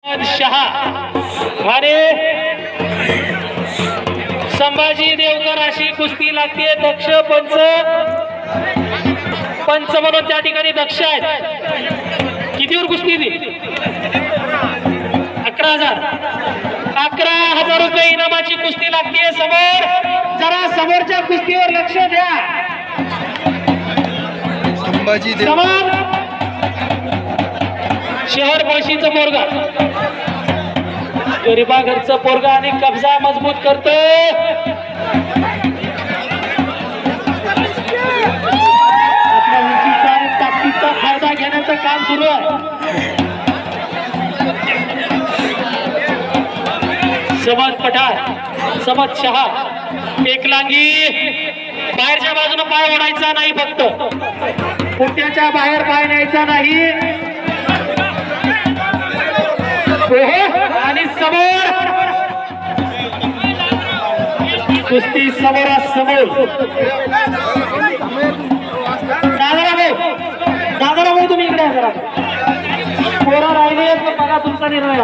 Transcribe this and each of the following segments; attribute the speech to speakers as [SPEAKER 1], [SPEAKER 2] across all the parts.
[SPEAKER 1] शहा आणि संभाजी देवकर अशी कुस्ती लागते। दक्ष पंच म्हणून त्या ठिकाणी दक्ष आहेत। कितीवर कुस्ती ती 11,000 रुपये इनामाची कुस्ती लागते। समोर जरा समोरच्या कुस्तीवर लक्ष द्या।
[SPEAKER 2] संभाजी
[SPEAKER 1] समोर शहर पळशीचं पोरगा गरीबा घरचं पोरगा आणि कब्जा मजबूत करतो। आपल्या उंचीचा आणि ताकदीचा फायदा घेण्याचं काम सुरू आहे। समज पठार समज शहा एकलांगी बाहेरच्या बाजूने पाय ओढायचा नाही, फक्त पुट्याच्या बाहेर पाय न्यायचा नाही। आणि समोर कुस्ती समोरासमोर दादाराभाऊ तुम्ही इकडे करा। पोरं राहिले बघा तुमचा निर्णय।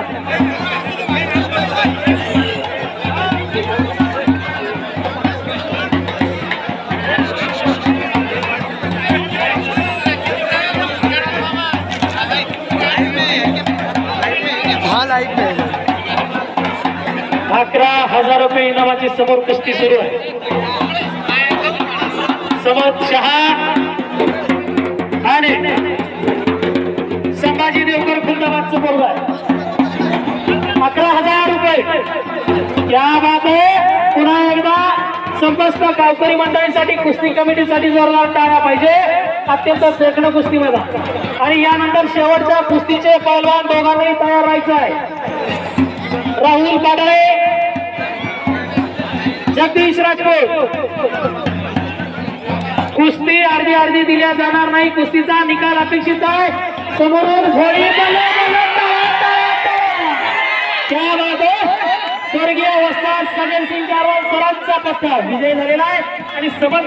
[SPEAKER 2] हा लाईट नाही।
[SPEAKER 1] 11,000 रुपये इनामाची समोर कुस्ती सुरू आहे। समोर शहा आणि संभाजी देवकर खुलदाबादचं पोरगा आहे। 11,000 रुपये या बाबा पुन्हा एकदा समस्त गावकरी मंडळींसाठी कुस्ती कमिटीसाठी जोरदार टाळा पाहिजे। अत्यंत देखणं कुस्ती मैदान आणि यानंतर शेवटच्या कुस्तीचे पैलवान दोघांनाही तयार राहायचं आहे। राहुल पाडळे जगदीश राजपूत कुस्ती अर्धी दिल्या जाणार नाही। कुस्तीचा निकाल अपेक्षित आहे। समोरून घोडी त्या बाजू स्वर्गीय वस्ताद सजन सिंग कारवाल सरांचा पत्ता विजय झालेला आहे आणि समोर